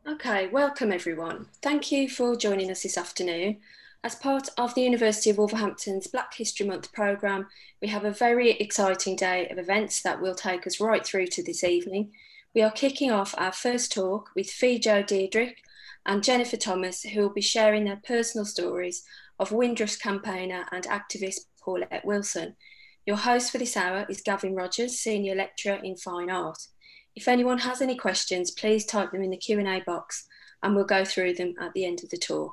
Okay, welcome everyone. Thank you for joining us this afternoon. As part of the University of Wolverhampton's Black History Month programme, we have a very exciting day of events that will take us right through to this evening. We are kicking off our first talk with Jo Diedrick and Jennifer Thomas, who will be sharing their personal stories of Windrush campaigner and activist Paulette Wilson. Your host for this hour is Gavin Rogers, Senior Lecturer in Fine Art. If anyone has any questions, please type them in the Q&A box and we'll go through them at the end of the talk.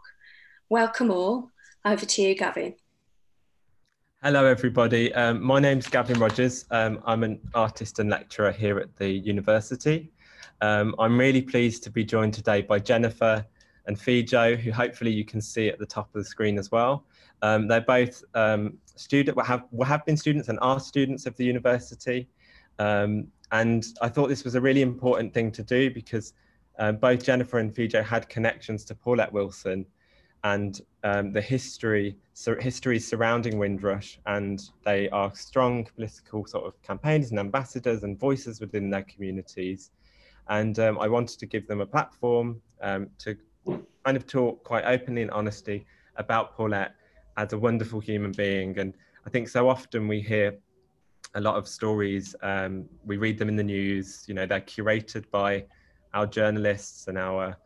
Welcome all. Over to you, Gavin. Hello, everybody. My name's Gavin Rogers. I'm an artist and lecturer here at the university. I'm really pleased to be joined today by Jennifer and Jo, who hopefully you can see at the top of the screen as well. They're both have been students and are students of the university. And I thought this was a really important thing to do because both Jennifer and Jo had connections to Paulette Wilson and the history surrounding Windrush, and they are strong political sort of campaigners and ambassadors and voices within their communities. And I wanted to give them a platform to kind of talk quite openly and honestly about Paulette as a wonderful human being. And I think so often we hear a lot of stories, we read them in the news, you know, they're curated by our journalists and our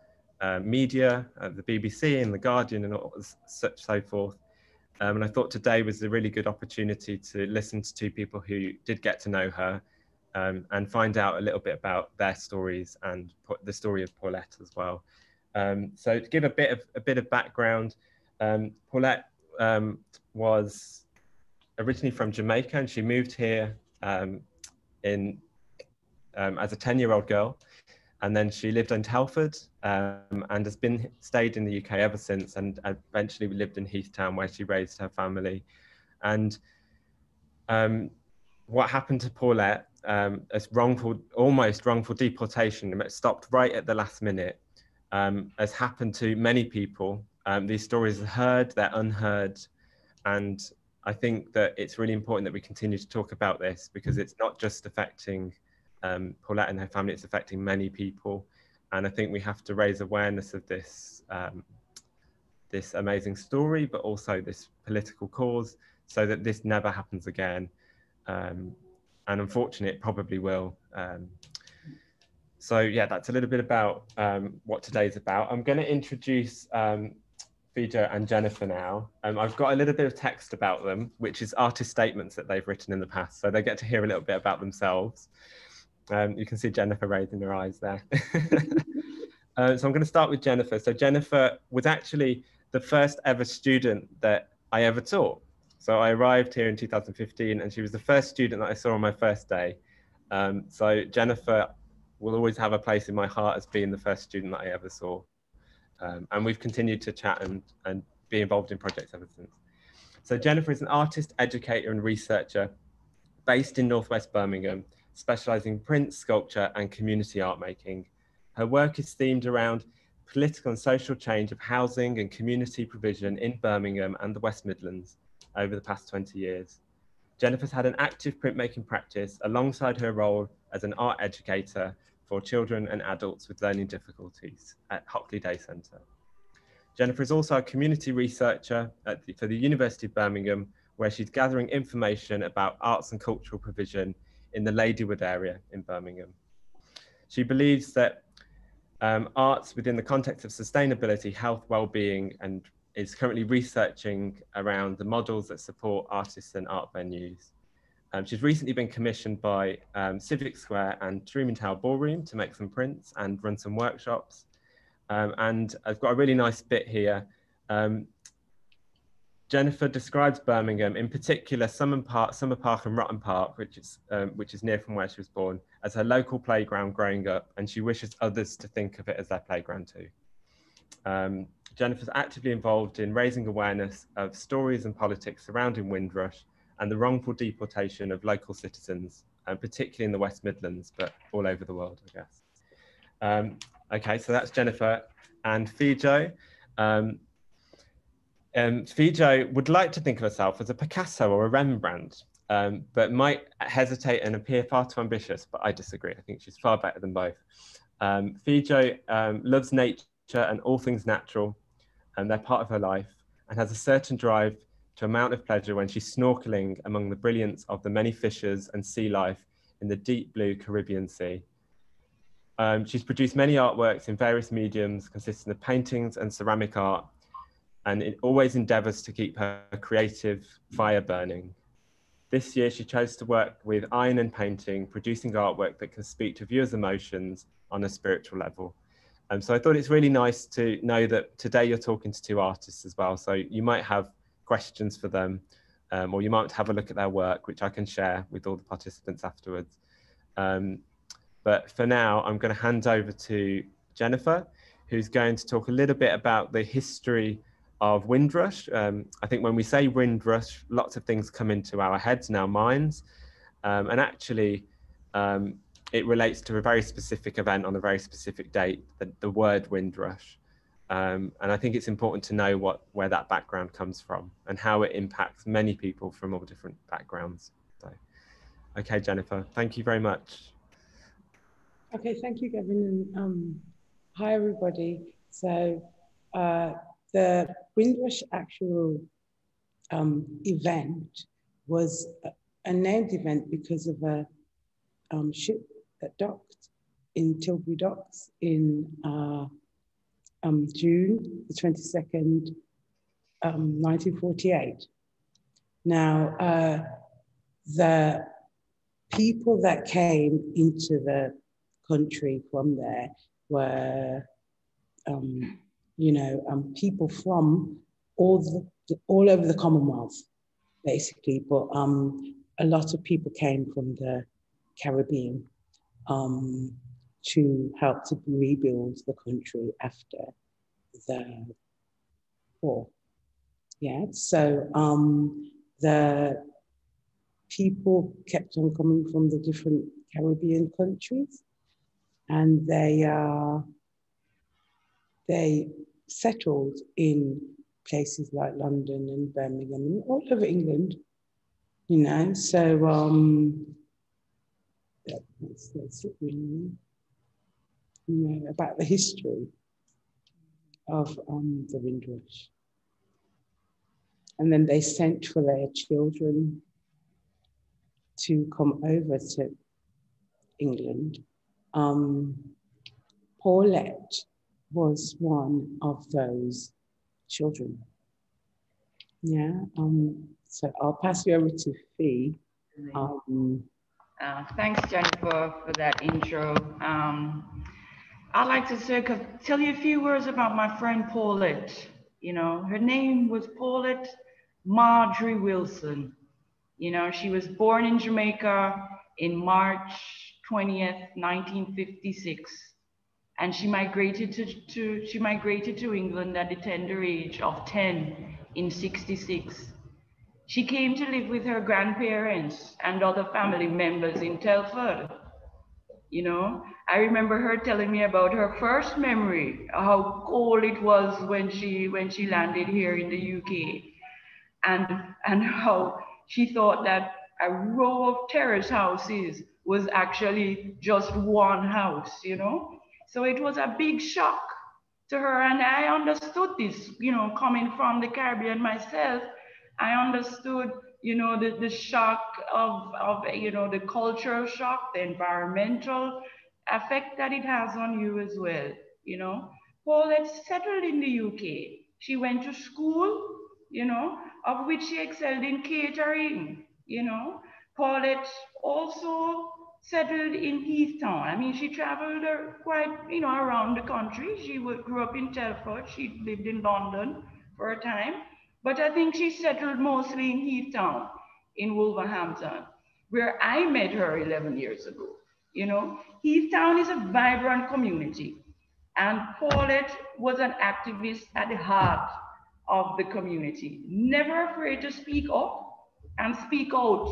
media, the BBC and the Guardian and all, so forth. And I thought today was a really good opportunity to listen to two people who did get to know her and find out a little bit about their stories and the story of Paulette as well. So to give a bit of background, Paulette was originally from Jamaica, and she moved here as a 10-year-old girl, and then she lived in Telford and has stayed in the UK ever since, and eventually lived in Heath Town where she raised her family. And what happened to Paulette as almost wrongful deportation, it stopped right at the last minute, has happened to many people. These stories are heard, they're unheard, and I think that it's really important that we continue to talk about this because it's not just affecting Paulette and her family, it's affecting many people. And I think we have to raise awareness of this, this amazing story, but also this political cause so that this never happens again. And unfortunately, it probably will. So yeah, that's a little bit about what today's about. I'm going to introduce Jo and Jennifer now. I've got a little bit of text about them, which is artist statements that they've written in the past. So they get to hear a little bit about themselves. You can see Jennifer raising her eyes there. So I'm going to start with Jennifer. So Jennifer was actually the first ever student that I ever taught. So I arrived here in 2015 and she was the first student that I saw on my first day. So Jennifer will always have a place in my heart as being the first student that I ever saw. And we've continued to chat and be involved in projects ever since. So Jennifer is an artist, educator and researcher based in Northwest Birmingham, specialising in print, sculpture and community art making. Her work is themed around political and social change of housing and community provision in Birmingham and the West Midlands over the past 20 years. Jennifer's had an active printmaking practice alongside her role as an art educator for children and adults with learning difficulties at Hockley Day Centre. Jennifer is also a community researcher for the University of Birmingham, where she's gathering information about arts and cultural provision in the Ladywood area in Birmingham. She believes that arts within the context of sustainability, health, well-being, and is currently researching around the models that support artists and art venues. She's recently been commissioned by Civic Square and Truman Tower Ballroom to make some prints and run some workshops. And I've got a really nice bit here. Jennifer describes Birmingham, in particular Summer Park and Rotten Park, which is near from where she was born, as her local playground growing up, and she wishes others to think of it as their playground too. Jennifer's actively involved in raising awareness of stories and politics surrounding Windrush and the wrongful deportation of local citizens, particularly in the West Midlands, but all over the world, I guess. Okay, so that's Jennifer and Jo. Jo would like to think of herself as a Picasso or a Rembrandt, but might hesitate and appear far too ambitious, but I disagree. I think she's far better than both. Fijo loves nature and all things natural, and they're part of her life, and has a certain drive to amount of pleasure when she's snorkeling among the brilliance of the many fishes and sea life in the deep blue Caribbean Sea. She's produced many artworks in various mediums consisting of paintings and ceramic art, and it always endeavours to keep her creative fire burning. This year, she chose to work with iron and painting, producing artwork that can speak to viewers' emotions on a spiritual level. So I thought it's really nice to know that today you're talking to two artists as well. So you might have questions for them, or you might have a look at their work, which I can share with all the participants afterwards. But for now, I'm going to hand over to Jennifer, who's going to talk a little bit about the history of Windrush. I think when we say Windrush, lots of things come into our heads and our minds. And actually, it relates to a very specific event on a very specific date, the word Windrush. And I think it's important to know where that background comes from and how it impacts many people from all different backgrounds. So, okay, Jennifer, thank you very much. Okay, thank you, Gavin. And hi, everybody. So the Windrush actual event was a named event because of a ship that docked in Tilbury Docks in June the 22nd, 1948. Now, the people that came into the country from there were, people from all over the Commonwealth, basically, but a lot of people came from the Caribbean to help to rebuild the country after the war. Yeah, so the people kept on coming from the different Caribbean countries, and they settled in places like London and Birmingham and all over England, you know. So that's it really, about the history of the Windrush. And then they sent for their children to come over to England. Paulette was one of those children. Yeah, so I'll pass you over to Fee. Thanks, Jennifer, for that intro. I'd like to tell you a few words about my friend Paulette. You know, her name was Paulette Marjorie Wilson. You know, she was born in Jamaica in March 20th, 1956. And she migrated to England at the tender age of 10 in 66. She came to live with her grandparents and other family members in Telford. You know, I remember her telling me about her first memory, how cold it was when she landed here in the UK, and how she thought that a row of terrace houses was actually just one house, you know. So it was a big shock to her, and I understood this, you know, coming from the Caribbean myself. I understood, you know, the shock of you know, the cultural shock, the environmental effect that it has on you as well, you know. Paulette settled in the UK. She went to school, you know, of which she excelled in catering, you know. Paulette also settled in Heath Town. I mean, she traveled quite, you know, around the country. She grew up in Telford. She lived in London for a time. But I think she settled mostly in Heath Town, in Wolverhampton, where I met her 11 years ago. You know, Heath Town is a vibrant community, and Paulette was an activist at the heart of the community, never afraid to speak up and speak out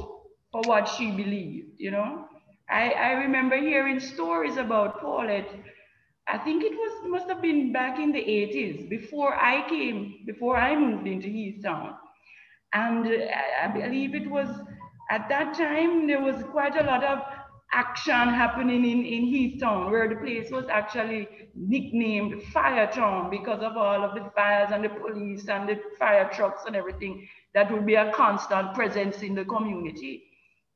for what she believed, you know. I remember hearing stories about Paulette. I think must have been back in the 80s, before I moved into Heath Town. And I believe it was at that time, there was quite a lot of action happening in Heath Town, where the place was actually nicknamed Fire Town because of all of the fires and the police and the fire trucks and everything that would be a constant presence in the community.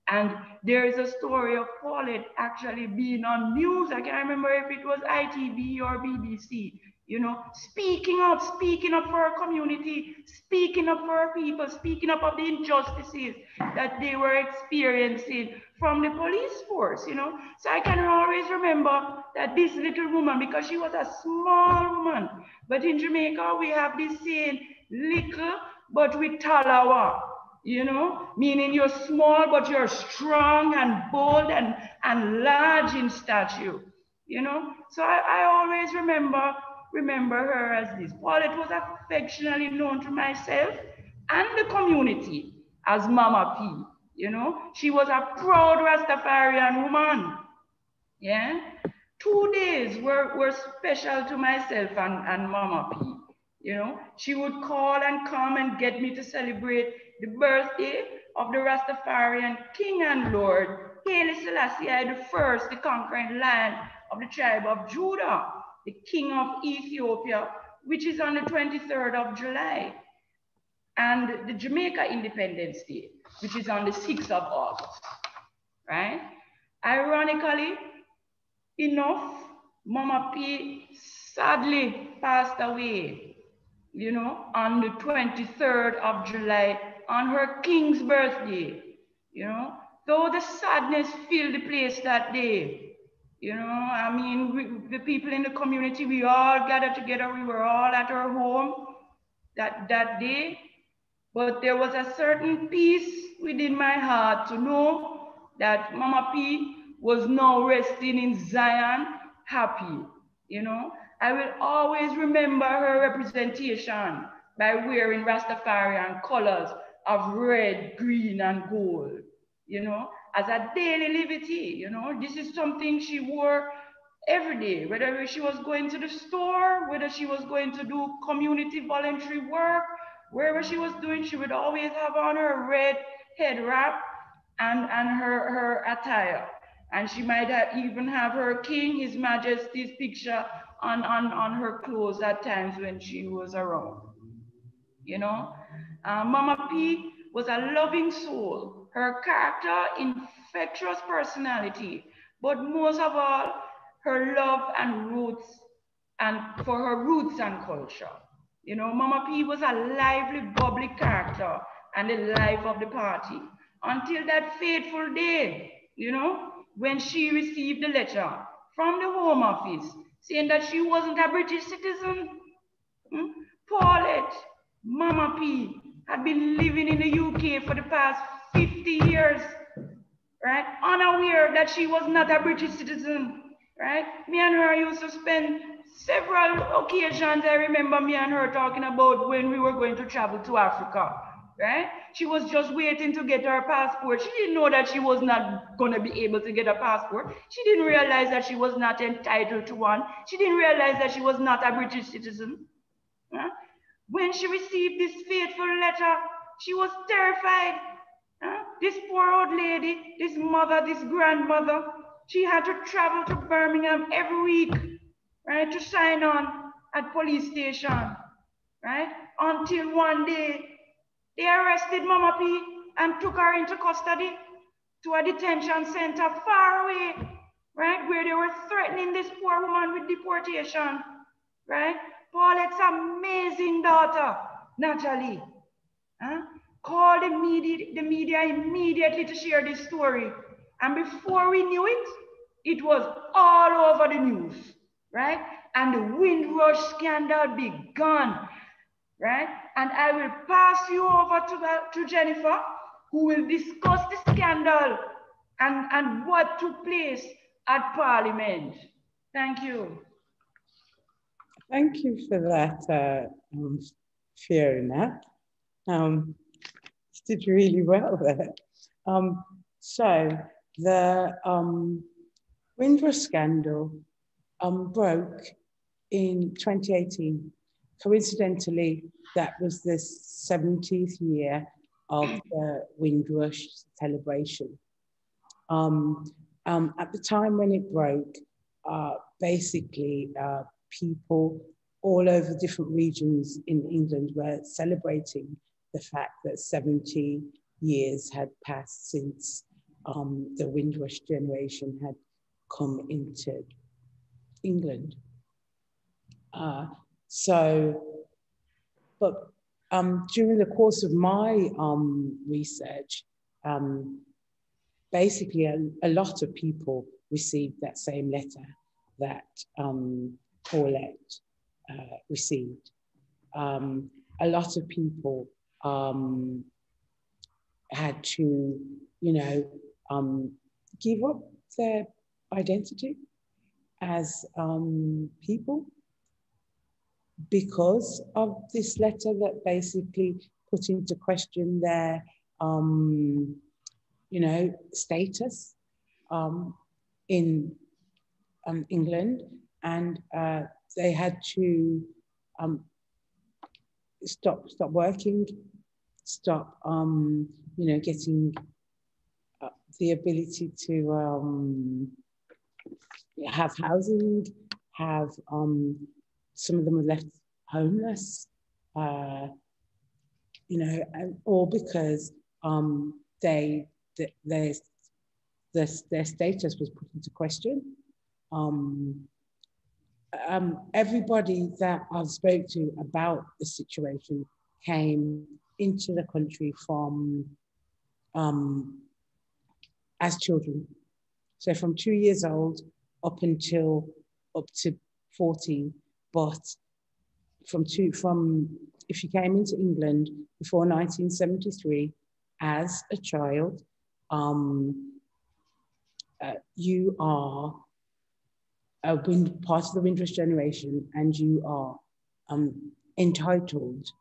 And there is a story of Paulette actually being on news. I can't remember if it was ITV or BBC, you know, speaking up for our community, speaking up for our people, speaking up of the injustices that they were experiencing from the police force, you know. So I can always remember that this little woman, because she was a small woman, but in Jamaica we have this saying, little but with talawa, you know, meaning you're small but you're strong and bold and large in stature, you know. So I always remember her as this. Paulette was affectionately known to myself and the community as Mama P. You know, she was a proud Rastafarian woman. Yeah, 2 days were special to myself and Mama P. You know, she would call and come and get me to celebrate the birthday of the Rastafarian King and Lord Haile Selassie I, the first, the conquering lion of the tribe of Judah, the King of Ethiopia, which is on the 23rd of July, and the Jamaica Independence Day, which is on the 6th of August, right? Ironically enough, Mama P sadly passed away, you know, on the 23rd of July, on her king's birthday, you know, though the sadness filled the place that day. You know, I mean, the people in the community, we all gathered together. We were all at her home that day. But there was a certain peace within my heart to know that Mama P was now resting in Zion, happy. You know, I will always remember her representation by wearing Rastafarian colors of red, green, and gold, you know, as a daily liberty. You know, this is something she wore every day, whether she was going to the store, whether she was going to do community voluntary work, wherever she was doing, she would always have on her red head wrap and her attire. And she might even have her king, His Majesty's picture on her clothes at times when she was around. You know, Mama P was a loving soul. Her character, infectious personality, but most of all, her love and roots, and for her roots and culture. You know, Mama P was a lively, bubbly character and the life of the party until that fateful day, you know, when she received a letter from the Home Office saying that she wasn't a British citizen. Paulette, Mama P, had been living in the UK for the past 50 years, right? Unaware that she was not a British citizen, right? Me and her used to spend several occasions. I remember me and her talking about when we were going to travel to Africa, right? She was just waiting to get her passport. She didn't know that she was not going to be able to get a passport. She didn't realize that she was not entitled to one. She didn't realize that she was not a British citizen. Huh? When she received this fateful letter, she was terrified. This poor old lady, this mother, this grandmother, she had to travel to Birmingham every week, right, to sign on at police station, right? Until one day, they arrested Mama P and took her into custody to a detention center far away, right, where they were threatening this poor woman with deportation, right? Paulette's amazing daughter, Natalie, called the media immediately to share this story. And before we knew it, it was all over the news, right? And the Windrush Scandal began, right? And I will pass you over to Jennifer, who will discuss the scandal and what took place at Parliament. Thank you. Thank you for that, Fiona. You did really well there. So the Windrush Scandal broke in 2018. Coincidentally, that was the 70th year of the Windrush celebration. And At the time when it broke, basically people all over different regions in England were celebrating the fact that 70 years had passed since the Windrush generation had come into England. But during the course of my research, basically a lot of people received that same letter that Paulette received. A lot of people had to, give up their identity as people because of this letter that basically put into question their, status in England, and they had to stop working, stop, getting the ability to have housing, have some of them were left homeless, and all because their status was put into question. Everybody that I spoke to about the situation came into the country from as children. So from 2 years old up to 14, but if you came into England before 1973 as a child, you are part of the Windrush generation, and you are entitled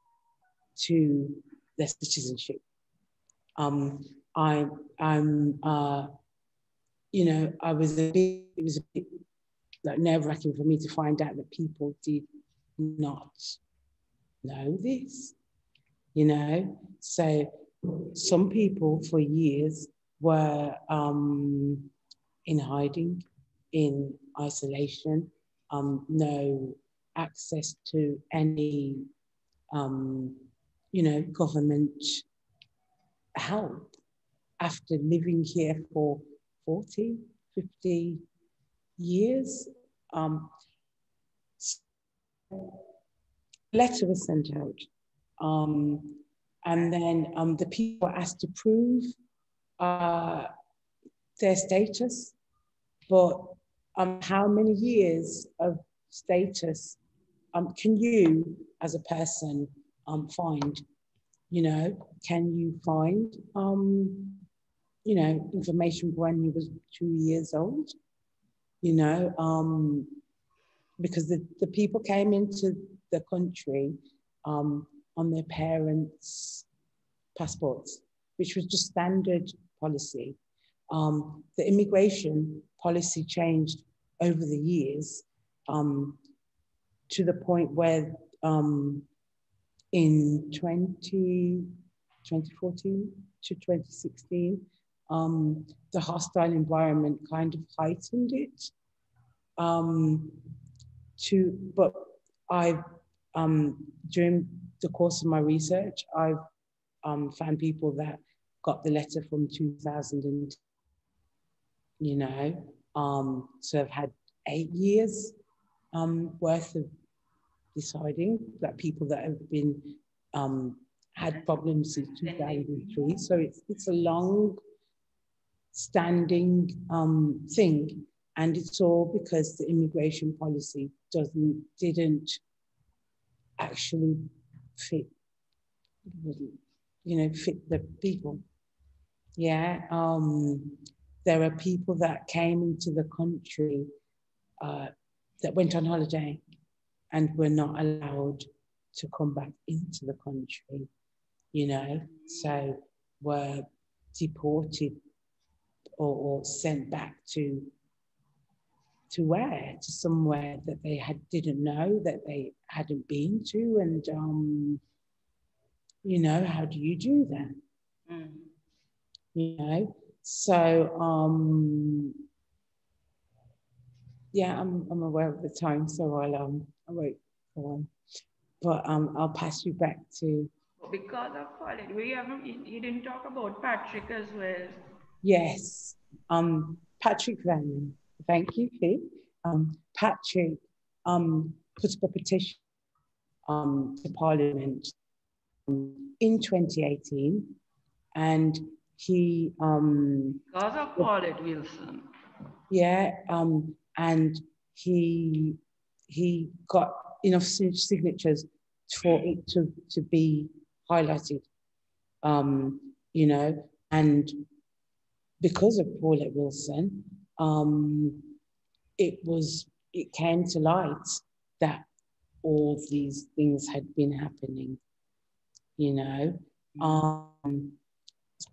to their citizenship. It was a bit like nerve-wracking for me to find out that people did not know this, So some people for years were in hiding, in isolation, no access to any, government help after living here for 40, 50 years. Letter was sent out, and then the people were asked to prove their status, but how many years of status can you as a person find? Can you find information when you was 2 years old? Because the people came into the country on their parents' passports, which was just standard policy. The immigration policy changed over the years to the point where in 2014 to 2016, the hostile environment kind of heightened it. But I've, during the course of my research, I've found people that got the letter from 2000 and, so I've had 8 years worth of deciding, that people that have been, had problems since 2003. So it's a long standing thing. And it's all because the immigration policy didn't actually fit, fit the people. Yeah, there are people that came into the country that went on holiday and were not allowed to come back into the country, so were deported or sent back to where? To somewhere that they didn't know, that they hadn't been to, and how do you do that? So Yeah, I'm aware of the time, so I won't go on. But I'll pass you back to. Because of Paulette, you didn't talk about Patrick as well. Yes, Patrick Van. Thank you, Heath. Patrick put up a petition to Parliament in 2018, and he Because of Paulette Wilson. Yeah, and he got enough signatures for it to be highlighted, you know, and because of Paulette Wilson, it came to light that all these things had been happening, you know.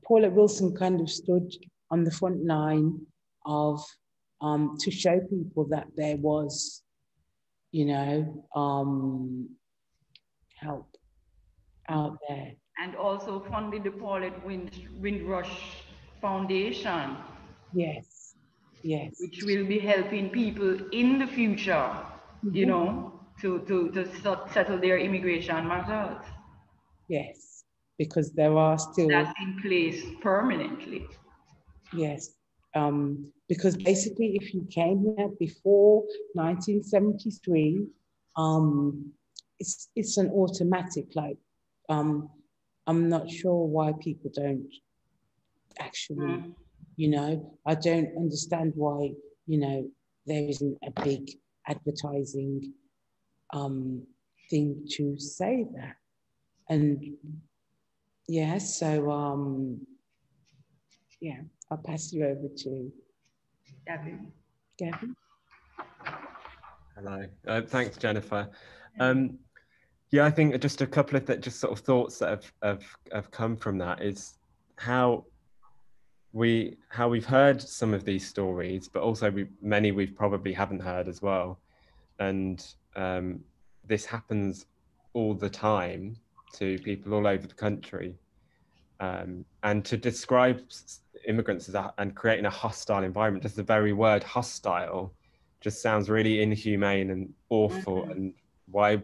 Paulette Wilson kind of stood on the front line of to show people that there was, you know, help out there. And also funded the Paulette Windrush Foundation. Yes, yes. Which will be helping people in the future, you know, to settle their immigration matters. Yes, because there are still... That's in place permanently. Yes, because basically if you came here before 1973, it's an automatic, like, I'm not sure why people don't actually, you know, I don't understand why, you know, there isn't a big advertising thing to say that. And yeah, so yeah, I'll pass you over to Gavin. Gavin. Hello, thanks, Jennifer. Yeah, I think just a couple of just sort of thoughts that have come from that is how we've heard some of these stories, but also many we probably haven't heard as well, and this happens all the time to people all over the country, and to describe immigrants as and creating a hostile environment, just the very word hostile just sounds really inhumane and awful. And why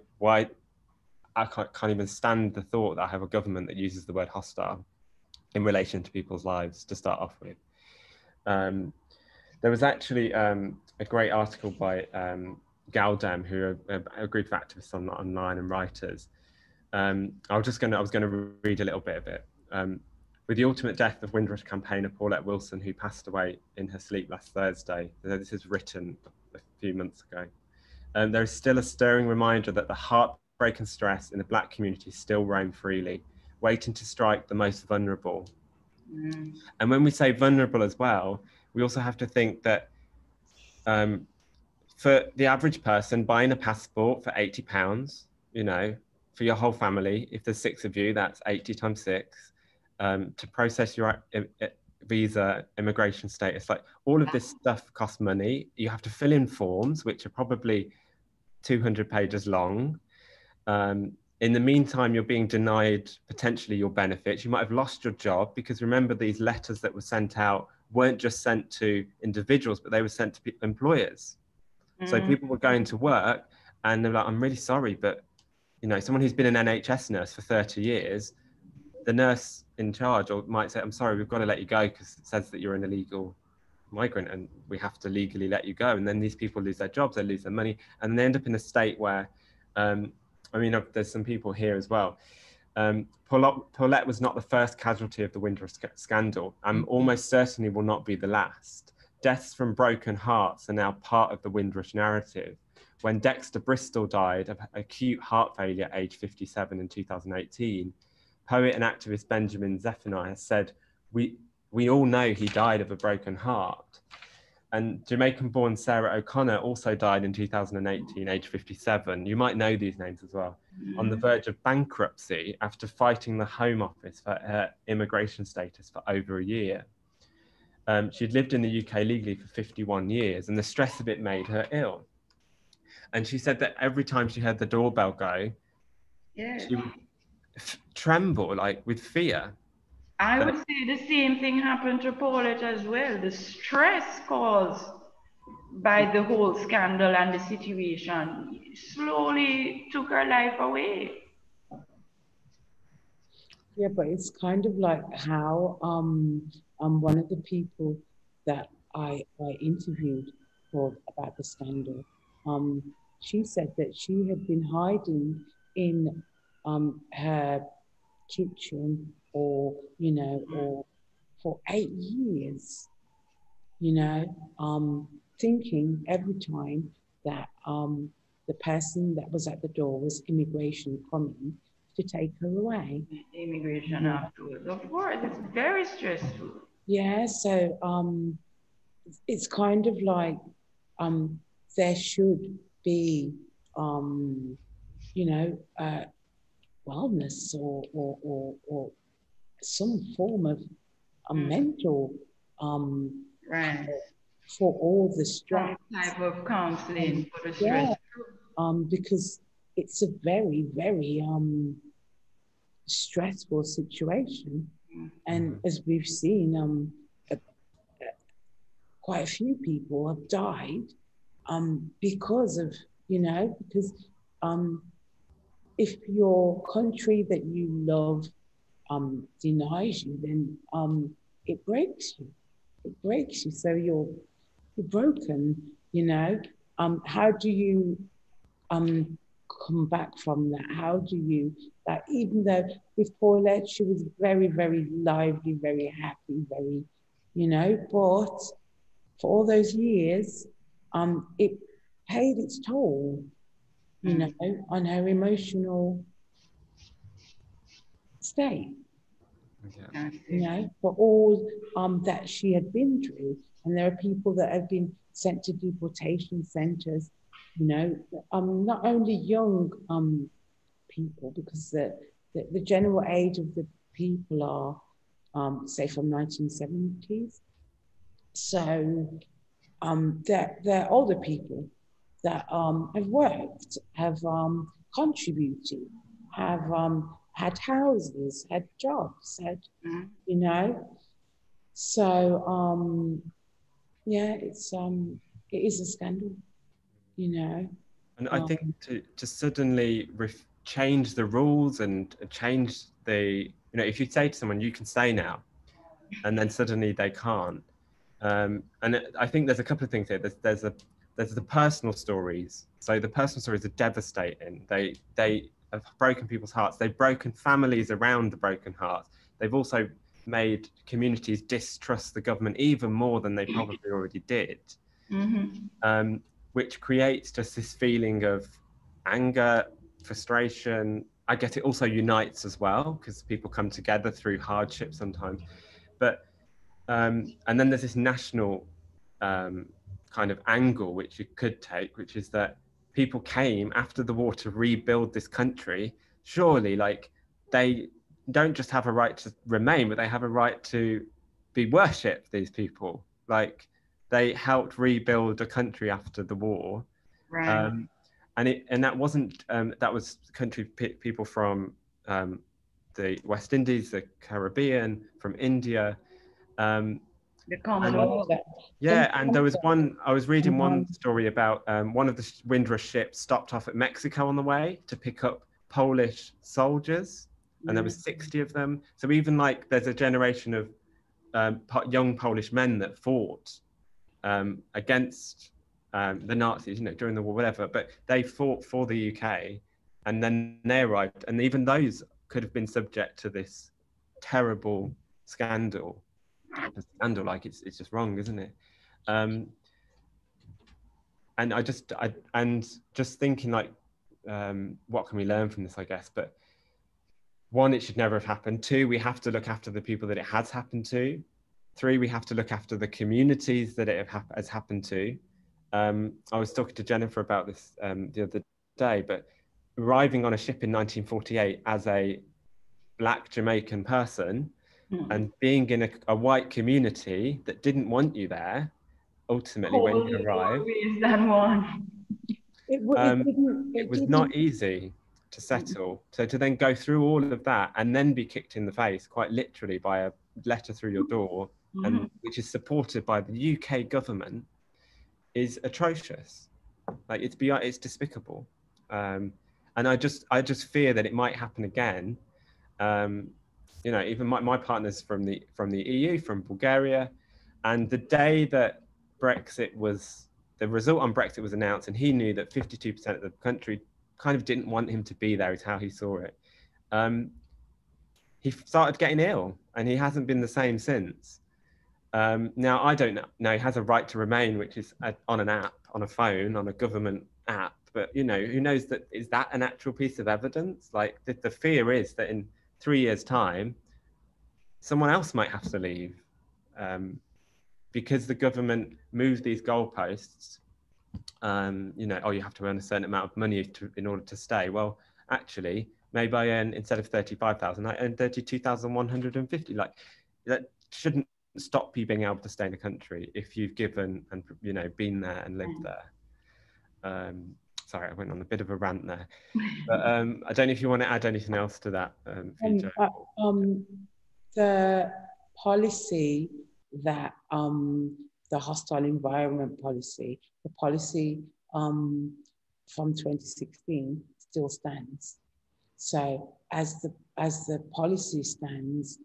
I can't even stand the thought that I have a government that uses the word hostile in relation to people's lives to start off with. There was actually a great article by Galdem, who are a group of activists online and writers. I was going to read a little bit of it. With the ultimate death of Windrush campaigner Paulette Wilson, who passed away in her sleep last Thursday, this is written a few months ago, there is still a stirring reminder that the heartbreak and stress in the Black community still roam freely, waiting to strike the most vulnerable. And when we say vulnerable as well, we also have to think that for the average person, buying a passport for £80, you know, for your whole family, if there's 6 of you, that's 80 times 6. To process your visa, immigration status, like all of this stuff costs money. You have to fill in forms, which are probably 200 pages long. In the meantime, you're being denied potentially your benefits. You might have lost your job, because remember, these letters that were sent out weren't just sent to individuals, but they were sent to employers. So people were going to work and they're like, I'm really sorry, but you know, someone who's been an NHS nurse for 30 years, the nurse in charge might say, I'm sorry, we've got to let you go because it says that you're an illegal migrant and we have to legally let you go. And then these people lose their jobs, they lose their money, and they end up in a state where, I mean, there's some people here as well. Paulette was not the first casualty of the Windrush Scandal, and almost certainly will not be the last. Deaths from broken hearts are now part of the Windrush narrative. When Dexter Bristol died of acute heart failure at age 57 in 2018, poet and activist Benjamin Zephaniah said, we all know he died of a broken heart. And Jamaican-born Sarah O'Connor also died in 2018, age 57. You might know these names as well. On the verge of bankruptcy after fighting the Home Office for her immigration status for over a year. She'd lived in the UK legally for 51 years, and the stress of it made her ill. And she said that every time she heard the doorbell go, she would tremble, like with fear. I would say the same thing happened to Paulette as well. The stress caused by the whole scandal and the situation, slowly took her life away. Yeah, but it's kind of like how one of the people that I interviewed for about the scandal, she said that she had been hiding in her kitchen or or for 8 years, thinking every time that the person that was at the door was immigration coming to take her away. Immigration afterwards, of course, it's very stressful. Yeah, so it's kind of like there should be wellness or some form of a mental right for all the stress. Some type of counseling for the stress. Because it's a very, very stressful situation. And as we've seen, quite a few people have died because of, because if your country that you love denies you, then it breaks you. It breaks you. So you're broken, how do you come back from that? How do you, that even though with Paulette, she was very, very lively, very happy, very, but for all those years, it paid its toll, on her emotional state. For all that she had been through. And there are people that have been sent to deportation centers, not only young people, because the general age of the people are, say, from 1970s. So they're older people that have worked, have contributed, have had houses, had jobs, had, So yeah, it is a scandal, And I think to suddenly change the rules and change the, if you say to someone, you can stay now, and then suddenly they can't. And I think there's a couple of things here. There's the personal stories. So the personal stories are devastating. They have broken people's hearts. They've broken families around the broken hearts. They've also made communities distrust the government even more than they probably already did, which creates just this feeling of anger, frustration. I guess it also unites as well, because people come together through hardship sometimes. But and then there's this national kind of angle which you could take, which is that people came after the war to rebuild this country. Surely, like, they don't just have a right to remain, but they have a right to be worshipped, these people. Like, they helped rebuild a country after the war. Right. And that wasn't, that was country people from the West Indies, the Caribbean, from India. The Commonwealth. Yeah, and there was one, I was reading one story about one of the Windrush ships stopped off at Mexico on the way to pick up Polish soldiers, and there was 60 of them. So even like there's a generation of young Polish men that fought against the Nazis, during the war, whatever, but they fought for the UK, and then they arrived, and even those could have been subject to this terrible scandal. Like it's just wrong, isn't it? And I just thinking, like, what can we learn from this, I guess? But one, it should never have happened. Two, we have to look after the people that it has happened to. Three, we have to look after the communities that it has happened to. I was talking to Jennifer about this the other day, but arriving on a ship in 1948 as a Black Jamaican person and being in a white community that didn't want you there, ultimately, when you arrived, it was not easy to settle. So to then go through all of that and then be kicked in the face, quite literally, by a letter through your door, and which is supported by the UK government, is atrocious. Like it's despicable. And I just fear that it might happen again. You know, even my partner's from the EU, from Bulgaria, and the day that the result on Brexit was announced, and he knew that 52% of the country kind of didn't want him to be there, is how he saw it. He started getting ill, and he hasn't been the same since. Now, I don't know, he has a right to remain, which is on an app, on a phone, on a government app. But, you know, who knows that, is that an actual piece of evidence? Like the fear is that in 3 years' time, someone else might have to leave because the government moved these goalposts. You know, oh, you have to earn a certain amount of money in order to stay. Well, actually, maybe I earn, instead of 35,000, I earn 32,150. Like, that shouldn't stop you being able to stay in the country if you've given and, you know, been there and lived there. Sorry, I went on a bit of a rant there, but I don't know if you want to add anything else to that, the policy that the hostile environment policy, the policy from 2016 still stands. So as the policy stands,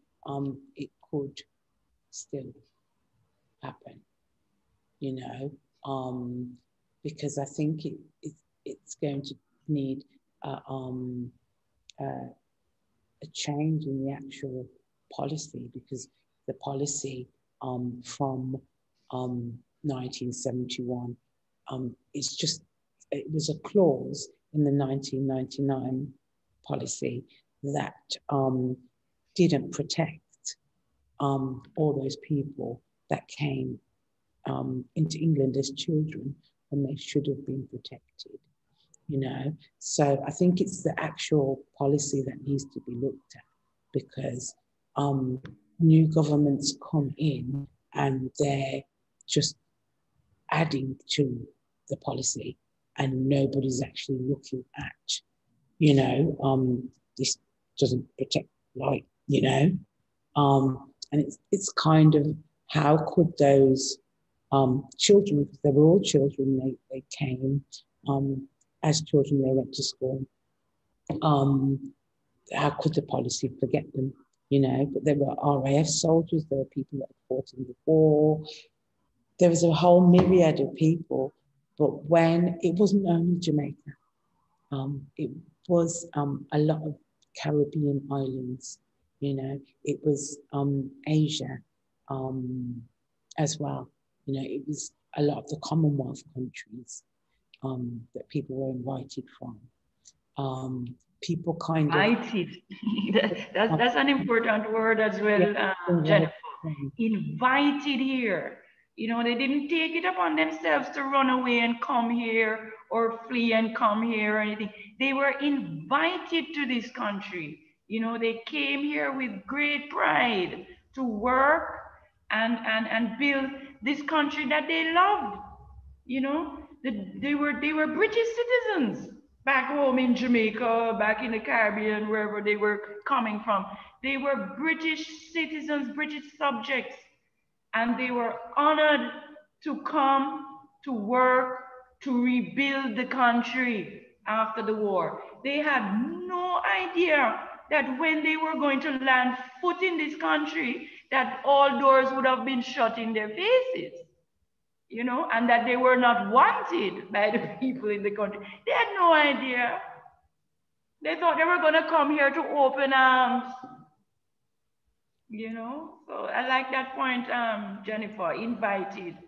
it could still happen, you know, because I think it's going to need a change in the actual policy, because the policy from 1971 it was a clause in the 1999 policy that didn't protect all those people that came into England as children when they should have been protected, you know. So I think it's the actual policy that needs to be looked at, because new governments come in and they're just adding to the policy, and nobody's actually looking at, you know, this doesn't protect, like, you know, and it's kind of, how could those children, because they were all children, they came as children, they went to school, how could the policy forget them, you know? But there were RAF soldiers, there were people that fought in the war, there was a whole myriad of people. But when it wasn't only Jamaica, it was a lot of Caribbean islands, you know, it was Asia as well, you know, it was a lot of the Commonwealth countries that people were invited from. People kind of... Invited, that's an important word as well, yeah, Jennifer. Invited here. You know, they didn't take it upon themselves to run away and come here, or flee and come here or anything. They were invited to this country. You know, they came here with great pride to work and build this country that they loved. You know, they were British citizens back home in Jamaica, back in the Caribbean, wherever they were coming from. They were British citizens, British subjects. And they were honored to come to work to rebuild the country after the war. They had no idea that when they were going to land foot in this country, that all doors would have been shut in their faces, you know, and that they were not wanted by the people in the country. They had no idea. They thought they were going to come here to open arms. You know, so I like that point, Jennifer, invited.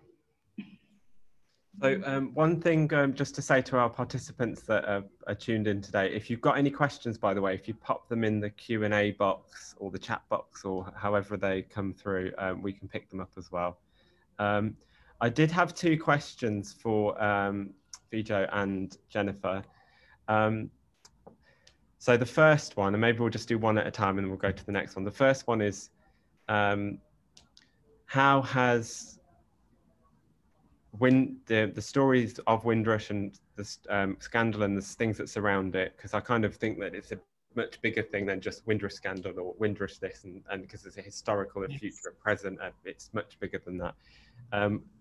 So one thing just to say to our participants that are tuned in today, if you've got any questions, by the way, if you pop them in the Q&A box or the chat box or however they come through, we can pick them up as well. I did have two questions for Fijo and Jennifer. So the first one, and maybe we'll just do one at a time and then we'll go to the next one. The first one is, how has the stories of Windrush and the scandal and the things that surround it, because I kind of think that it's a much bigger thing than just Windrush Scandal or Windrush this, and because it's a historical and future and present, it's much bigger than that.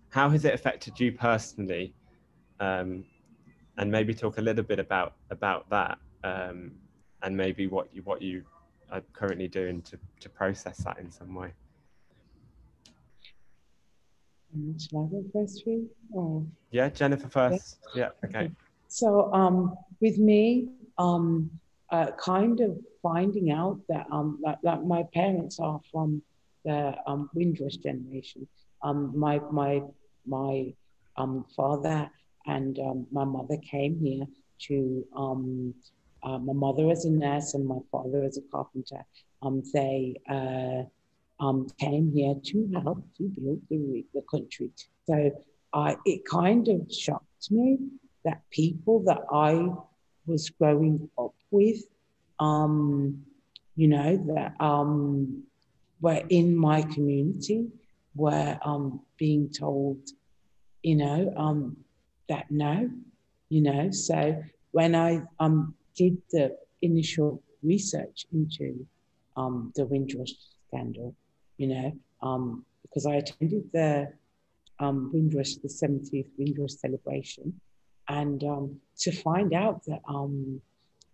How has it affected you personally? And maybe talk a little bit about that, and maybe what you are currently doing to process that in some way. Shall I go first, Ree? Or Yeah, Jennifer first. Yeah, okay. So with me, kind of finding out that like my parents are from the Windrush generation. My father and my mother came here to my mother as a nurse and my father as a carpenter. They came here to help to build the country. So it kind of shocked me that people that I was growing up with, you know, that were in my community were being told, you know, that no, you know. So when I did the initial research into the Windrush Scandal, you know, because I attended the Windrush, the 70th Windrush celebration, and to find out that,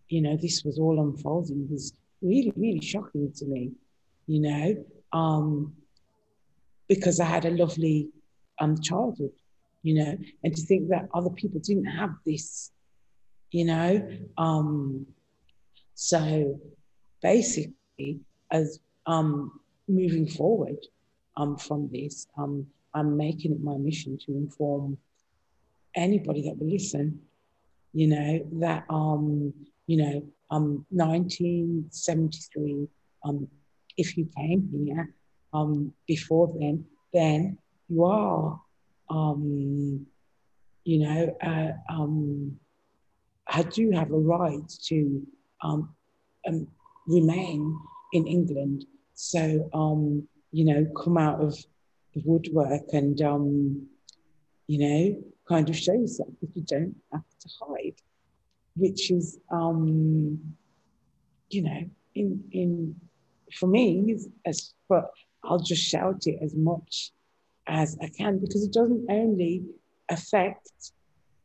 you know, this was all unfolding was really, really shocking to me, you know, because I had a lovely childhood, you know, and to think that other people didn't have this, you know. So basically, as moving forward from this, I'm making it my mission to inform anybody that will listen, you know, that you know, 1973, if you came here before then you are, you know, I do have a right to remain in England. So, you know, come out of the woodwork and, you know, kind of show yourself that you don't have to hide, which is, you know, in for me, but I'll just shout it as much as I can, because it doesn't only affect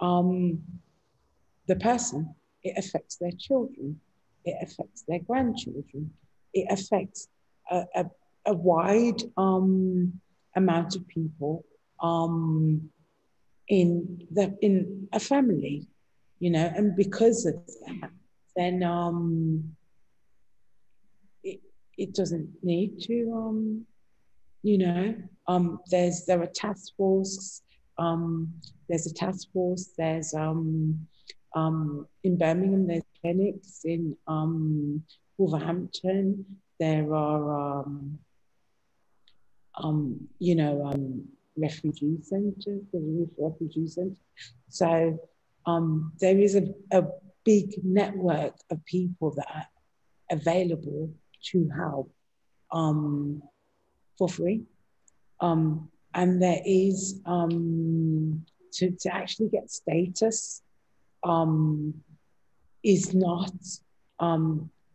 the person, it affects their children, it affects their grandchildren, it affects a wide amount of people in a family, you know, and because of that, then it doesn't need to, you know, there are task forces, there's a task force, there's in Birmingham, there's clinics, in Wolverhampton, there are you know, refugee centres, the youth refugee centre. So there is a big network of people that are available to help for free. And there is, to actually get status is not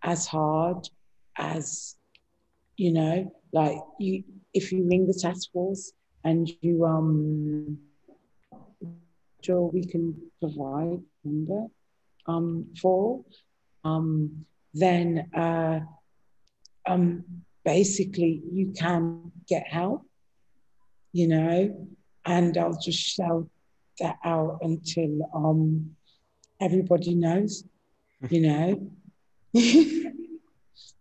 as hard as, you know, like if you ring the task force and you sure we can provide number for, then basically you can get help, you know, and I'll just shout that out until everybody knows, you know.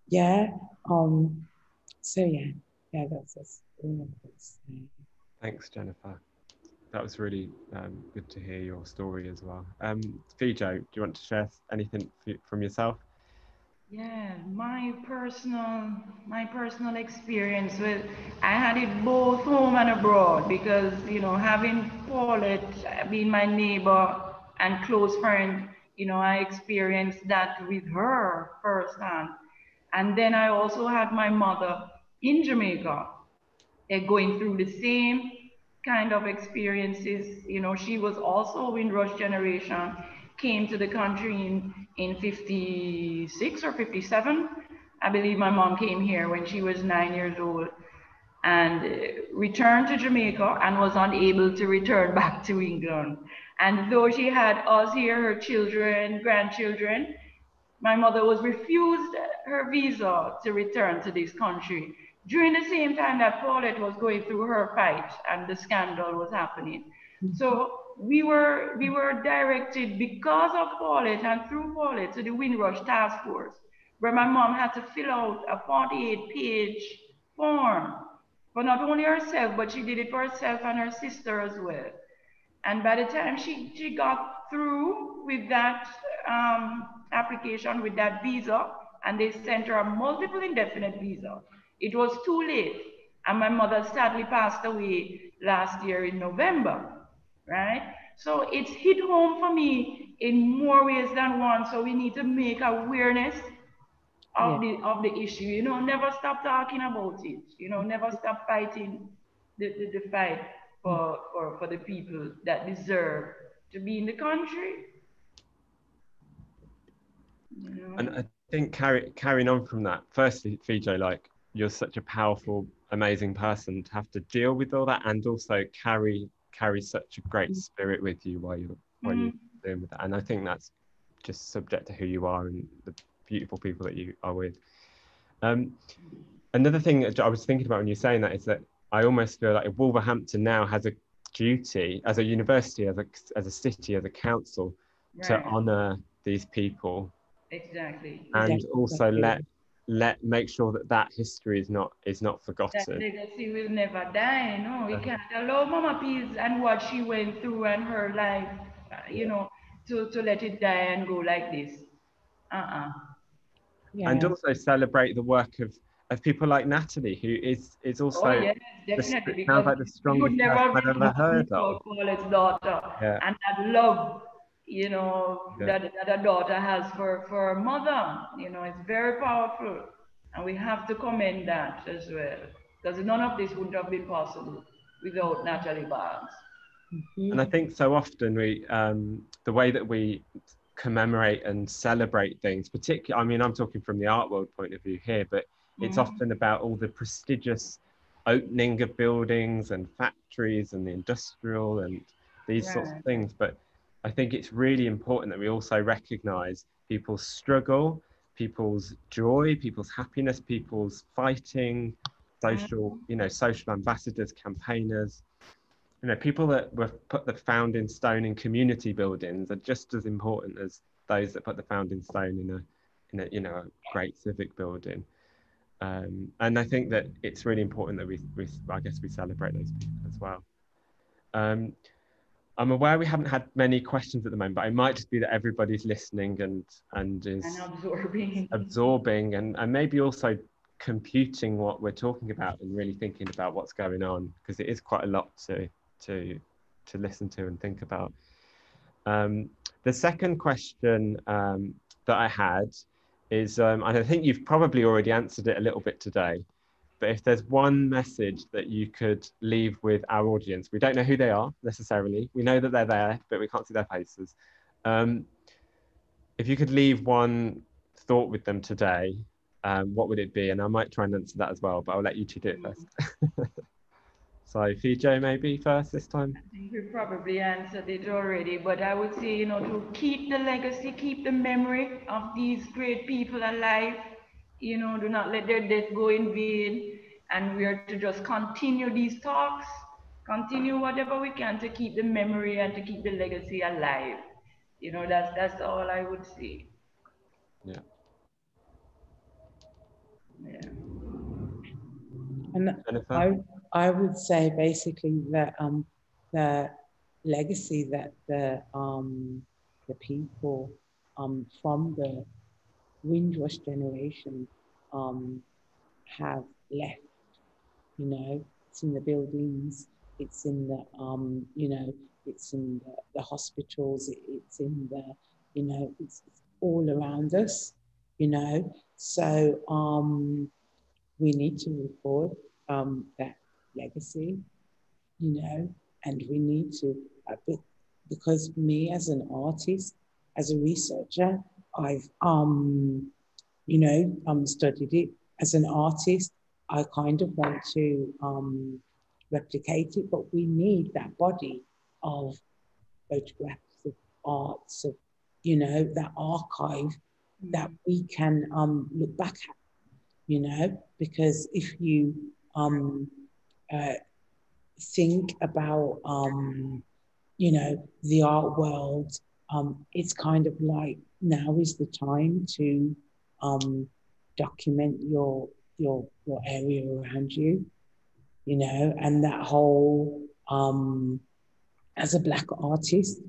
Yeah. So yeah, that's all I would say. Thanks, Jennifer. That was really good to hear your story as well. Fijo, do you want to share anything from yourself? Yeah, my personal experience with, I had it both home and abroad, because, you know, having Paulette being my neighbor and close friend, you know, I experienced that with her firsthand. And then I also had my mother in Jamaica going through the same kind of experiences. You know, she was also a Windrush generation, came to the country in 56 or 57. I believe my mom came here when she was 9 years old. and returned to Jamaica and was unable to return back to England. And though she had us here, her children, grandchildren, my mother was refused her visa to return to this country during the same time that Paulette was going through her fight and the scandal was happening. So we were directed because of Paulette and through Paulette to the Windrush Task Force, where my mom had to fill out a 48-page form for not only herself, but she did it for herself and her sister as well. And by the time she got through with that application, with that visa, and they sent her a multiple indefinite visa, it was too late. And my mother sadly passed away last year in November, right? So it's hit home for me in more ways than one. So we need to make awareness of the issue, you know, never stop talking about it, you know, never stop fighting the fight for the people that deserve to be in the country. You know? And I think carrying on from that, firstly, Fijo, like, you're such a powerful, amazing person to have to deal with all that, and also carry such a great spirit with you while you're dealing with that. And I think that's just subject to who you are and the beautiful people that you are with. Another thing that I was thinking about when you're saying that is that I almost feel like Wolverhampton now has a duty as a university, as a city, as a council, to honour these people. Exactly. And also make sure that history is not forgotten. That legacy will never die. No, we can't allow Mama Peace and what she went through and her life, you know, to let it die and go like this. And also celebrate the work of people like Natalie, who is also definitely, sounds like the strongest person I've ever heard of. Paulette's daughter, and that love, you know, that a daughter has for her mother, you know, it's very powerful, and we have to commend that as well, because none of this would have been possible without Natalie Barnes. And I think so often we, the way that we commemorate and celebrate things, particularly, I mean, I'm talking from the art world point of view here, but it's often about all the prestigious opening of buildings and factories and the industrial and these sorts of things. But I think it's really important that we also recognize people's struggle, people's joy, people's happiness, people's fighting, social ambassadors, campaigners. You know, people that were put the founding stone in community buildings are just as important as those that put the founding stone in a great civic building. And I think that it's really important that we celebrate those people as well. I'm aware we haven't had many questions at the moment, but it might just be that everybody's listening and is absorbing and maybe also computing what we're talking about and really thinking about what's going on, because it is quite a lot to listen to and think about. The second question that I had is, and I think you've probably already answered it a little bit today, but if there's one message that you could leave with our audience, we don't know who they are necessarily, we know that they're there, but we can't see their faces. If you could leave one thought with them today, what would it be? And I might try and answer that as well, but I'll let you two do it first. So Fijo, maybe first this time. I think we probably answered it already, but I would say, you know, to keep the legacy, keep the memory of these great people alive, you know, do not let their death go in vain. And we are to just continue these talks, continue whatever we can to keep the memory and to keep the legacy alive. You know, that's all I would say. Yeah. And I would say basically that the legacy that the people from the Windrush generation have left, you know, it's in the buildings, it's in the you know, it's in the hospitals, it's in the, you know, it's all around us, you know. So we need to record that legacy, you know, and we need to, because me as an artist, as a researcher, I've, you know, studied it as an artist. I kind of want to replicate it, but we need that body of photographs, of arts, of, you know, that archive that we can look back at, you know, because if you think about, you know, the art world, it's kind of like now is the time to document your area around you, you know, and that whole, as a Black artist,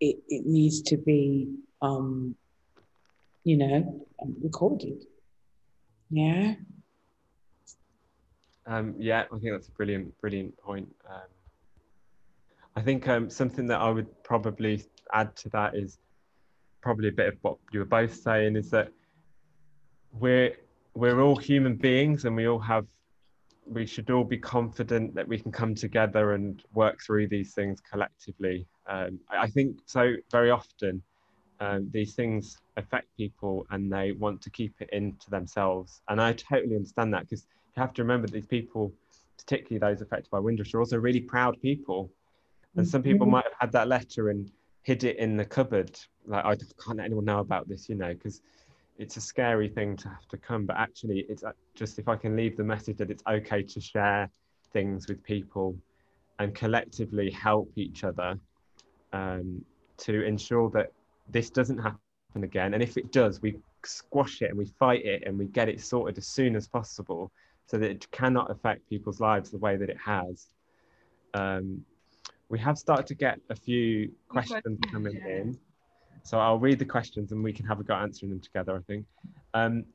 it needs to be, you know, recorded. Yeah. Yeah, I think that's a brilliant point. I think something that I would probably add to that is probably a bit of what you were both saying, is that we're all human beings, and we should all be confident that we can come together and work through these things collectively. I think so very often these things affect people and they want to keep it into themselves. And I totally understand that, because you have to remember these people, particularly those affected by Windrush, are also really proud people. And some people might have had that letter and hid it in the cupboard. Like, I can't let anyone know about this, you know, because it's a scary thing to have to come. But actually, it's just, if I can leave the message that it's okay to share things with people and collectively help each other to ensure that this doesn't happen again. And if it does, we squash it and we fight it and we get it sorted as soon as possible, so that it cannot affect people's lives the way that it has. We have started to get a few questions coming in. So I'll read the questions and we can have a go at answering them together, I think.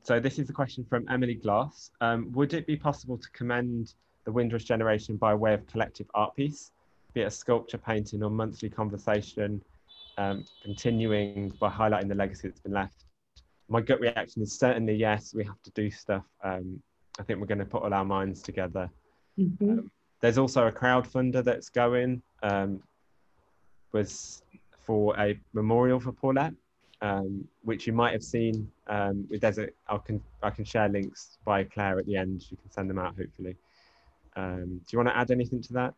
So this is a question from Emily Gloss. Would it be possible to commend the Windrush generation by way of collective art piece, be it a sculpture, painting, or monthly conversation, continuing by highlighting the legacy that's been left? My gut reaction is certainly yes, we have to do stuff. I think we're going to put all our minds together. There's also a crowdfunder that's going, was for a memorial for Paulette, which you might have seen. I can share links by Claire at the end. You can send them out, hopefully. Do you want to add anything to that,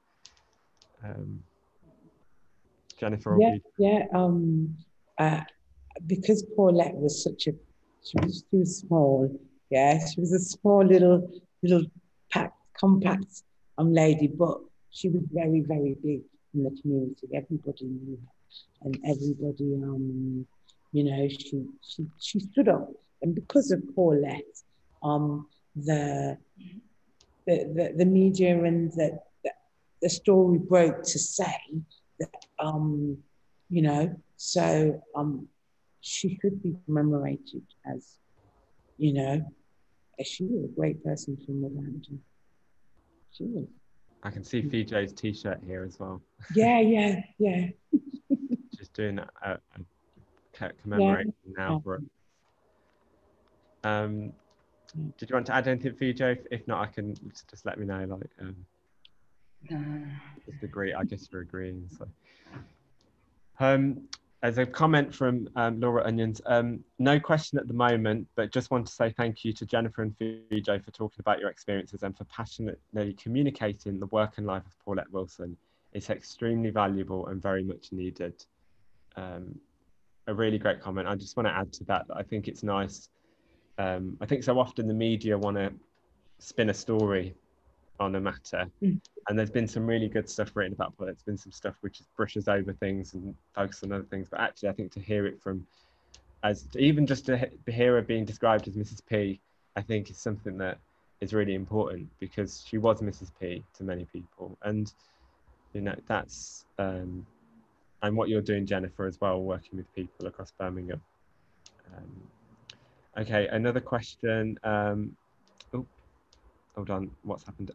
Jennifer? Because Paulette was she was small. Yeah, she was a small little compact lady, but she was very, very big in the community. Everybody knew her, and everybody, you know, she stood up, and because of Paulette, the media and the story broke to say that, you know, so she should be commemorated as, you know, as she was a great person from Wolverhampton. She was. I can see Fijo's t-shirt here as well. Yeah. She's doing a commemoration now for it. Did you want to add anything, Fijo? If not, I can just let me know. Like, just agree. I guess you're agreeing. So, as a comment from Laura Onions, no question at the moment, but just want to say thank you to Jennifer and Fijo for talking about your experiences and for passionately communicating the work and life of Paulette Wilson. It's extremely valuable and very much needed. A really great comment. I just want to add to that I think it's nice. I think so often the media want to spin a story on a matter, and there's been some really good stuff written about Paulette. There's been some stuff which brushes over things and focuses on other things, but actually I think to hear it from, even just to hear her being described as Mrs. P, I think is something that is really important, because she was Mrs. P to many people, and you know, that's and what you're doing, Jennifer, as well, working with people across Birmingham. Okay, another question. Hold on, what's happened?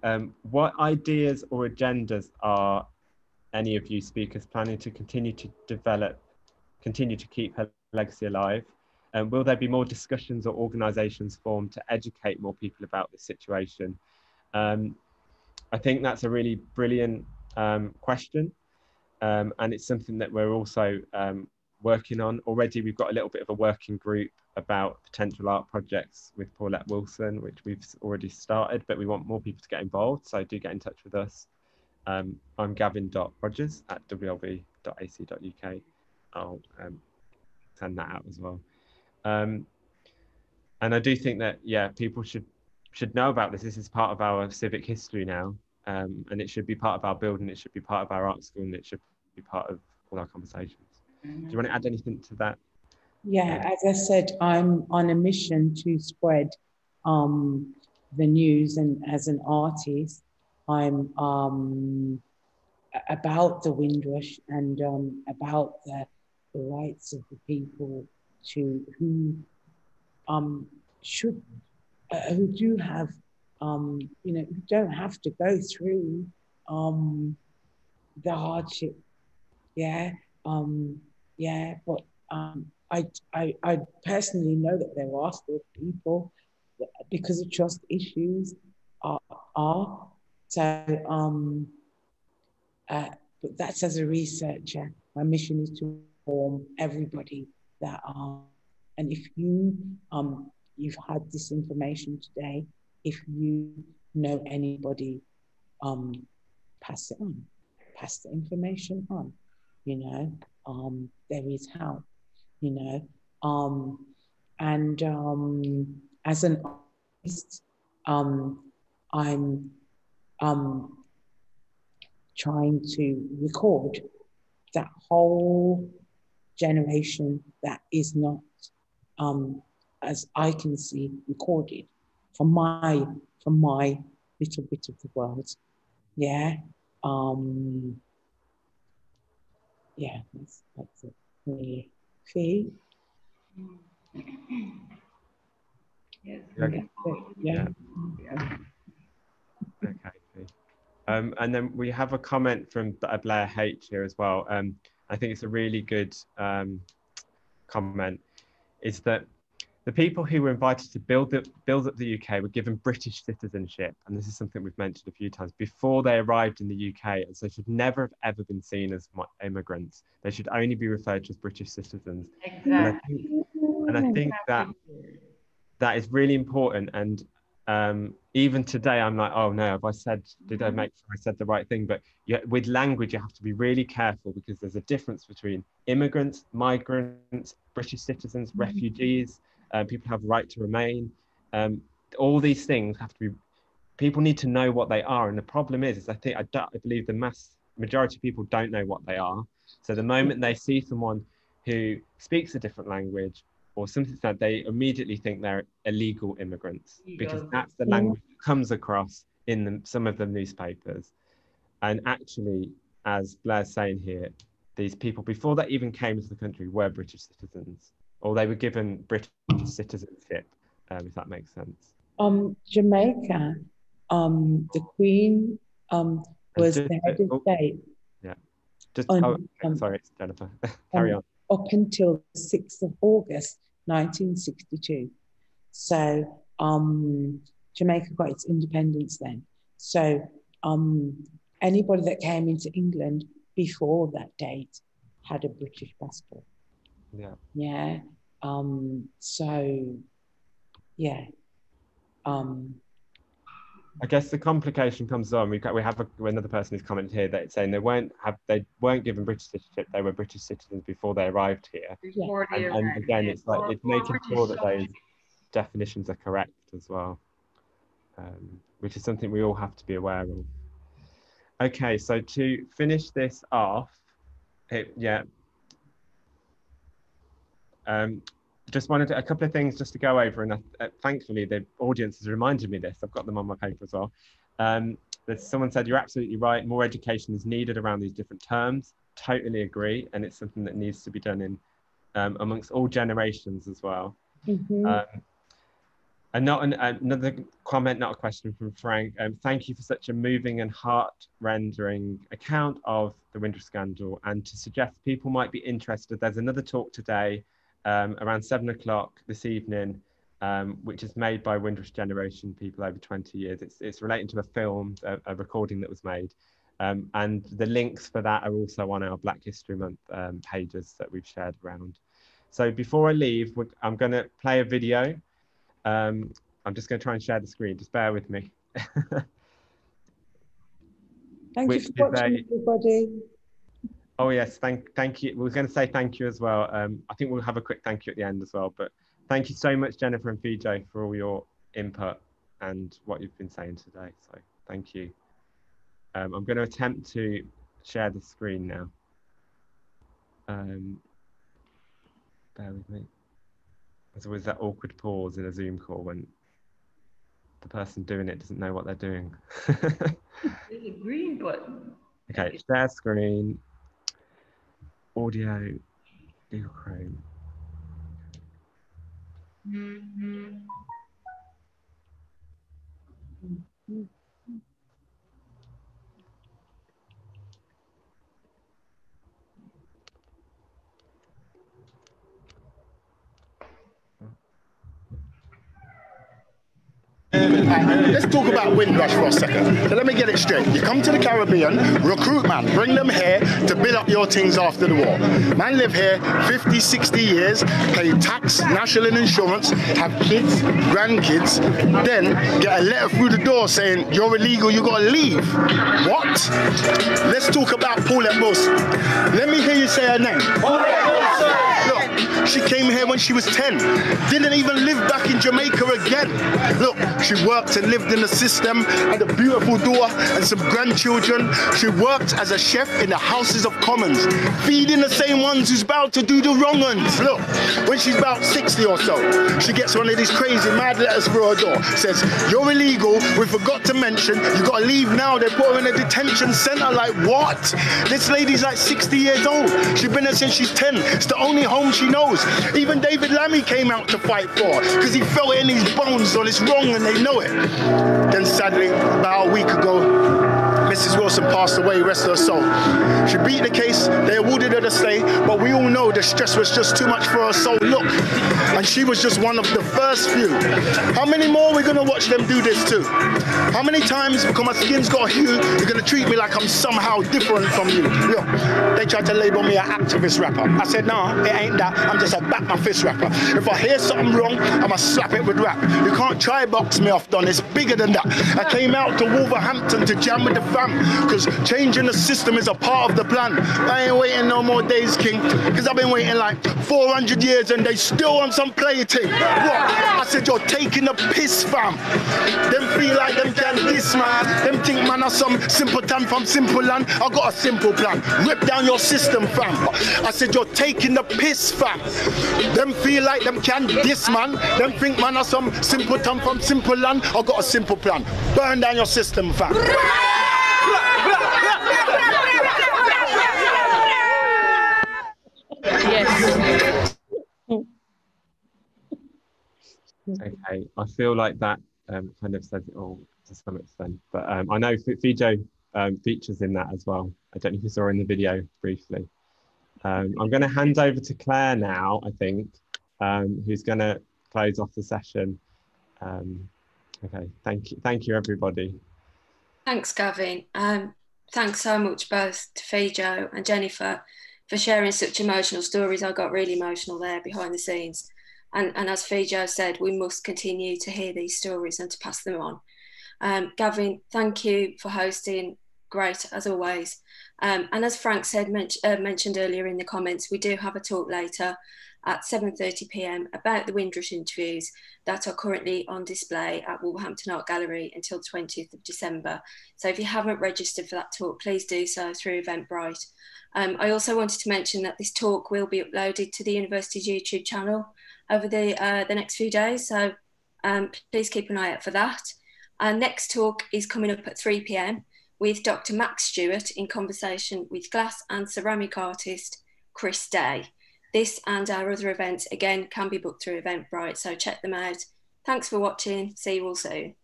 What ideas or agendas are any of you speakers planning to continue to keep her legacy alive? Will there be more discussions or organisations formed to educate more people about this situation? I think that's a really brilliant question. And it's something that we're also working on. Already we've got a little bit of a working group about potential art projects with Paulette Wilson, which we've already started, but we want more people to get involved, so do get in touch with us. I'm gavin.rogers@wlb.ac.uk. I'll send that out as well. And I do think that, yeah, people should know about this. This is part of our civic history now, and it should be part of our building, it should be part of our art school, and it should be part of all our conversations. Do you want to add anything to that? Yeah, as I said, I'm on a mission to spread the news, and as an artist, I'm about the Windrush and about the rights of the people who should who do have who don't have to go through the hardship. But I personally know that there are still people that, because of trust issues, but that's as a researcher. My mission is to inform everybody that and if you've had this information today, if you know anybody, pass it on, pass the information on. There is help. As an artist, I'm trying to record that whole generation that is not, as I can see, recorded from my little bit of the world. That's it. Fee? Yes. Okay. Yeah. Okay. And then we have a comment from Blair H here as well. I think it's a really good comment. Is that the people who were invited to build up the UK were given British citizenship, and this is something we've mentioned a few times, before they arrived in the UK, and so should never have ever been seen as immigrants. They should only be referred to as British citizens. Exactly. And I think that is really important. And even today, I'm like, oh no, did I make sure I said the right thing? But with language, you have to be really careful, because there's a difference between immigrants, migrants, British citizens, refugees, people have a right to remain. All these things have to be, people need to know what they are. And the problem is I believe the majority of people don't know what they are. So the moment they see someone who speaks a different language or something like that, they immediately think they're illegal immigrants, because that's the language that comes across in some of the newspapers. And actually, as Blair's saying here, these people, before they even came into the country, were British citizens, or they were given British citizenship, if that makes sense. Jamaica, the Queen was the head of state. Yeah. Sorry, it's Jennifer. Carry on. Up until the 6th of August, 1962. So Jamaica got its independence then. So anybody that came into England before that date had a British passport. I guess the complication comes on. We have another person who's commented here that's saying they weren't given British citizenship. They were British citizens before they arrived here. And again, it's making sure that those definitions are correct as well, which is something we all have to be aware of. Okay, so to finish this off, just wanted a couple of things just to go over, and thankfully the audience has reminded me of this. I've got them on my paper as well. Someone said, you're absolutely right, more education is needed around these different terms. Totally agree, and it's something that needs to be done in amongst all generations as well. And another comment, not a question, from Frank. Thank you for such a moving and heart-rendering account of the Windrush Scandal, and to suggest people might be interested, there's another talk today around 7 o'clock this evening, which is made by Windrush Generation people over 20 years. It's relating to a film, a recording that was made. And the links for that are also on our Black History Month pages that we've shared around. So before I leave, I'm going to play a video. I'm just going to try and share the screen. Just bear with me. Thank you for watching, everybody. Oh yes, thank you. We were going to say thank you as well. I think we'll have a quick thank you at the end as well. But thank you so much, Jennifer and Fijo, for all your input and what you've been saying today. So thank you. I'm going to attempt to share the screen now. Bear with me. There's always that awkward pause in a Zoom call when the person doing it doesn't know what they're doing. There's a green button. Okay, share screen, audio, Google Chrome. Let's talk about Windrush for a second. So let me get it straight. You come to the Caribbean, recruit man, bring them here to build up your things after the war. Man live here 50, 60 years, pay tax, national insurance, have kids, grandkids, then get a letter through the door saying you're illegal, you gotta leave. What? Let's talk about Paulette Wilson. Let me hear you say her name. Look, she came here when she was 10. Didn't even live back in Jamaica again. Look, she worked and lived in the system, had a beautiful daughter and some grandchildren. She worked as a chef in the Houses of Commons, feeding the same ones who's about to do the wrong ones. Look, when she's about 60 or so, she gets one of these crazy mad letters through her door. Says, you're illegal, we forgot to mention, you gotta leave now. They put her in a detention center. Like, what? This lady's like 60 years old. She's been there since she's 10. It's the only home she knows. Even David Lammy came out to fight for her because he felt it in his bones that it's wrong and they know it. Then sadly, about a week ago, Mrs. Wilson passed away, rest her soul. She beat the case, they awarded her the stay, but we all know the stress was just too much for her soul. Look, and she was just one of the first few. How many more are we gonna watch them do this too? How many times, because my skin's got a hue, you're gonna treat me like I'm somehow different from you? Look, they tried to label me an activist rapper. I said, nah, it ain't that, I'm just a back my fist rapper. If I hear something wrong, I'ma slap it with rap. You can't try box me off, Don, it's bigger than that. I came out to Wolverhampton to jam with the fam, because changing the system is a part of the plan. I ain't waiting no more days, King, because I've been waiting like 400 years and they still on some play thing. What? I said, you're taking a piss, fam. Them feel like them can diss, man. Them think, man, are some simpleton from simple land. I got a simple plan. Rip down your system, fam. I said, you're taking the piss, fam. Them feel like them can diss, man. Them think, man, are some simpleton from simple land. I got a simple plan. Burn down your system, fam. Yes. Okay, I feel like that kind of says it all to some extent, but I know Fijo features in that as well. I don't know if you saw in the video briefly. I'm going to hand over to Claire now, I think, who's going to close off the session. Okay, thank you everybody. Thanks, Gavin. Thanks so much both to Fijo and Jennifer for sharing such emotional stories. I got really emotional there behind the scenes. And as Fijo said, we must continue to hear these stories and to pass them on. Gavin, thank you for hosting. Great, as always. And as Frank said, mentioned earlier in the comments, we do have a talk later at 7:30 p.m. about the Windrush interviews that are currently on display at Wolverhampton Art Gallery until 20th of December. So if you haven't registered for that talk, please do so through Eventbrite. I also wanted to mention that this talk will be uploaded to the university's YouTube channel over the next few days. So please keep an eye out for that. Our next talk is coming up at 3 p.m. with Dr. Max Stewart in conversation with glass and ceramic artist Chris Day. This and our other events, again, can be booked through Eventbrite, so check them out. Thanks for watching. See you all soon.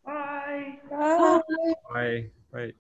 Bye. Bye. Bye. Bye.